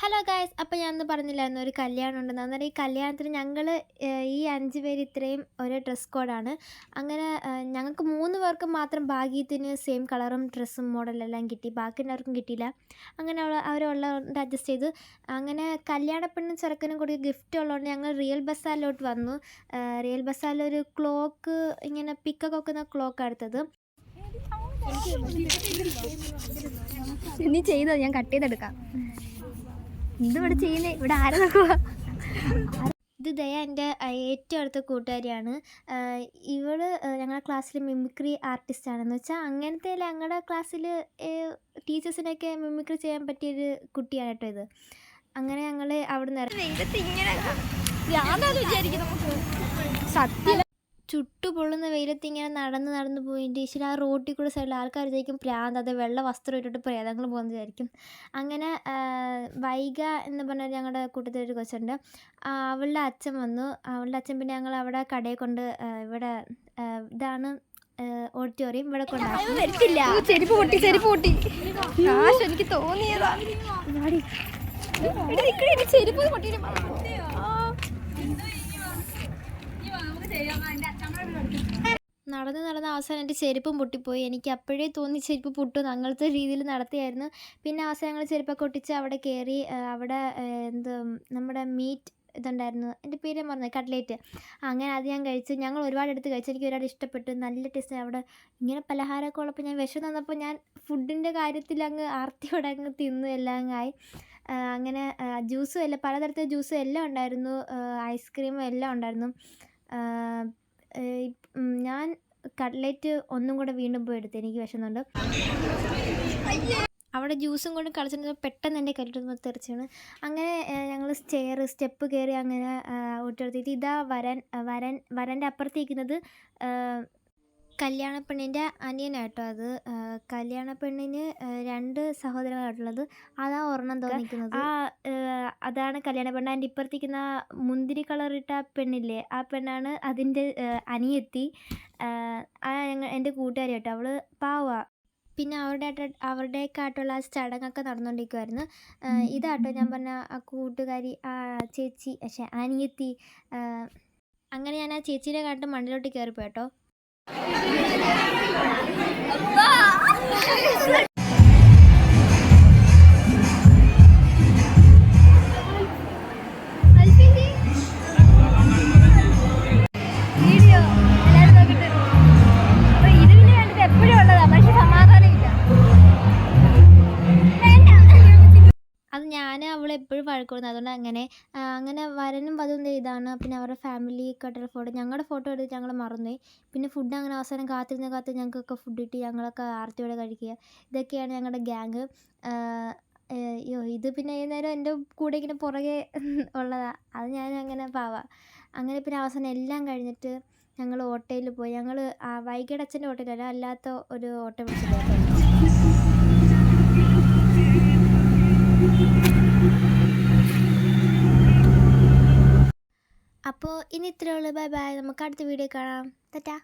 Hello guys, അപ്പോൾ ഞാനൊന്ന് പറഞ്ഞില്ലായിരുന്നു ഒരു കല്യാണം ഉണ്ടെന്ന്. അന്നേരം ഈ കല്യാണത്തിന് ഞങ്ങൾ ഈ 5 പേര് ഇത്രയും ഒരു ഡ്രസ് കോഡാണ്. അങ്ങനെ ഞങ്ങൾക്ക് 3 പേർക്ക് മാത്രം ഭാഗ്യത്തിന് സെയിം കളറും ഡ്രസ്സും മോഡലെല്ലാം കിട്ടി. ബാക്കി എല്ലാവർക്കും കിട്ടിയില്ല. അങ്ങനെ അവരുള്ളതുകൊണ്ട് അഡ്ജസ്റ്റ് ചെയ്ത് അങ്ങനെ കല്യാണപ്പെണ്ണും ചെറുക്കനും കൂടി ഗിഫ്റ്റ് ഉള്ളതുകൊണ്ട് ഞങ്ങൾ റിയൽ ബസാറിലോട്ട് വന്നു. റിയൽ ബസാറിലൊരു ക്ലോക്ക്, ഇങ്ങനെ പിക്കൊക്കെ വെക്കുന്ന ക്ലോക്ക് എടുത്തത്. നീ ചെയ്തോ, ഞാൻ കട്ട് ചെയ്തെടുക്കാം. ഇതിവിടെ ചെയ്യുന്നേ, ഇവിടെ ആരെ നോക്കുക? ഇത് ദയ എൻ്റെ ഏറ്റവും അടുത്ത കൂട്ടുകാരിയാണ്. ഇവൾ ഞങ്ങളുടെ ക്ലാസ്സിൽ മിമിക്രി ആർട്ടിസ്റ്റാണെന്ന് വെച്ചാൽ അങ്ങനത്തെ ഞങ്ങളുടെ ക്ലാസ്സിൽ ടീച്ചേഴ്സിനൊക്കെ മിമിക്രി ചെയ്യാൻ പറ്റിയൊരു കുട്ടിയാണ് കേട്ടോ ഇത്. അങ്ങനെ ഞങ്ങൾ അവിടെ നിന്ന് സത്യം ചുട്ടുപൊള്ളുന്ന വെയിലത്ത് ഇങ്ങനെ നടന്ന് പോയിട്ട് ഈശ്വര ആ റോട്ടിൽ കൂടെ സൈഡിൽ ആൾക്കാർ വിചാരിക്കും പ്രാന്ത്, അത് വെള്ള വസ്ത്രം ഇട്ടിട്ട് പ്രേതങ്ങൾ പോകുന്നത് വിചാരിക്കും. അങ്ങനെ വൈഗ എന്ന് പറഞ്ഞാൽ ഞങ്ങളുടെ കൂട്ടത്തിലൊരു കൊച്ചുണ്ട്. അവളുടെ അച്ഛൻ വന്നു. അവളുടെ അച്ഛൻ പിന്നെ ഞങ്ങൾ അവിടെ കടയിൽ കൊണ്ട് ഇവിടെ ഇതാണ് ഓഡിറ്റോറിയം, ഇവിടെ കൊണ്ടാകും. ചെരുപ്പ് പൊട്ടി എനിക്ക് തോന്നിയതാ. ചെരുപ്പ് പൊട്ടി നടന്ന് അവസാനം എൻ്റെ ചെരുപ്പും പൊട്ടിപ്പോയി. എനിക്ക് അപ്പോഴേ തോന്നി ചെരുപ്പ് പൊട്ടും, അങ്ങനത്തെ രീതിയിൽ നടത്തിയായിരുന്നു. പിന്നെ അവസാനം ഞങ്ങൾ ചെരുപ്പൊക്കെ ഒട്ടിച്ച് അവിടെ കയറി. അവിടെ നമ്മുടെ മീറ്റ് ഇതുണ്ടായിരുന്നു, എൻ്റെ പേര് പറഞ്ഞത് കട്ട്ലേറ്റ്. അങ്ങനെ അത് ഞാൻ കഴിച്ചു. ഞങ്ങൾ ഒരുപാട് എടുത്ത് കഴിച്ചു. എനിക്ക് ഒരുപാട് ഇഷ്ടപ്പെട്ടു, നല്ല ടേസ്റ്റ്. അവിടെ ഇങ്ങനെ പലഹാരമൊക്കെ ഉള്ളപ്പോൾ ഞാൻ വിഷം തന്നപ്പോൾ ഞാൻ ഫുഡിൻ്റെ കാര്യത്തിൽ അങ്ങ് ആർത്തിയോടെ അങ്ങ് തിന്നു, എല്ലാം ആയി. അങ്ങനെ ജ്യൂസും എല്ലാം, പലതരത്തിലെ ജ്യൂസും എല്ലാം ഉണ്ടായിരുന്നു, ഐസ്ക്രീമും എല്ലാം ഉണ്ടായിരുന്നു. ഞാൻ കട്ട്ലേറ്റ് ഒന്നും കൂടെ വീണ്ടും പോയി എടുത്തു, എനിക്ക് വിശന്നുണ്ട്. അവിടെ ജ്യൂസും കൊണ്ട് കളിച്ചിട്ട് പെട്ടെന്ന് എൻ്റെ കയ്യിലോട്ട് തെറിച്ചാണ്. അങ്ങനെ ഞങ്ങൾ സ്റ്റെപ്പ് കയറി അങ്ങനെ ഒട്ടെടുത്തിട്ട് ഇതാ വരൻ്റെ അപ്പുറത്തേക്കുന്നത് കല്യാണപ്പെണ്ണിൻ്റെ അനിയനായിട്ടോ. അത് കല്യാണപ്പെണ്ണിന് 2 സഹോദരങ്ങളായിട്ടുള്ളത്. അതാ ഒരെണ്ണം തോന്നിക്കുന്നത്. അതാണ് കല്യാണപ്പെണ്ണ്. അതിൻ്റെ ഇപ്പുറത്തേക്കുന്ന മുന്തിരി കളറിട്ട പെണ്ണില്ലേ, ആ പെണ്ണാണ് അതിൻ്റെ അനിയത്തി. എൻ്റെ കൂട്ടുകാരി കേട്ടോ, അവൾ പാവ. പിന്നെ അവരുടെയൊക്കെയായിട്ടുള്ള ആ ചടങ്ങൊക്കെ നടന്നുകൊണ്ടിരിക്കുമായിരുന്നു. ഇതാട്ടോ ഞാൻ പറഞ്ഞ ആ കൂട്ടുകാരി, ആ ചേച്ചി, പക്ഷേ അനിയത്തി. അങ്ങനെ ഞാൻ ആ ചേച്ചീനെ കണ്ടിട്ട് മണ്ണിലോട്ട് കയറിപ്പോയി കേട്ടോ. അത് ഞാൻ അവളെപ്പോഴും വഴക്കുകൊടുക്കുന്നത്, അതുകൊണ്ട് അങ്ങനെ വരനും വധുവും ഇതാണ്. പിന്നെ അവരുടെ ഫാമിലി കട്ടുള്ള ഫോട്ടോ, ഞങ്ങളുടെ ഫോട്ടോ എടുത്ത് ഞങ്ങൾ മറന്നുപോയി. പിന്നെ ഫുഡ് അങ്ങനെ അവസാനം കാത്തിരുന്ന് ഞങ്ങൾക്കൊക്കെ ഫുഡ് കിട്ടി. ഞങ്ങളൊക്കെ ആർത്തിയോടെ കഴിക്കുക. ഇതൊക്കെയാണ് ഞങ്ങളുടെ ഗ്യാങ്. ഇത് പിന്നെ ഈ നേരം എൻ്റെ കൂടെ ഇങ്ങനെ പുറകെ ഉള്ളതാണ്. അത് ഞാൻ അങ്ങനെ പാവാം. അങ്ങനെ പിന്നെ അവസാനം എല്ലാം കഴിഞ്ഞിട്ട് ഞങ്ങൾ ഓട്ടോയിൽ പോയി. ഞങ്ങൾ വൈകിട്ട് അച്ഛൻ്റെ ഓട്ടോയിലല്ല, അല്ലാത്ത ഒരു ഓട്ടോ വിളിച്ചിട്ട് പോയി. അപ്പോൾ ഇനി ഇത്രയേ ഉള്ളൂ. Bye bye. നമുക്ക് അടുത്ത വീഡിയോ കാണാം. ടാറ്റാ.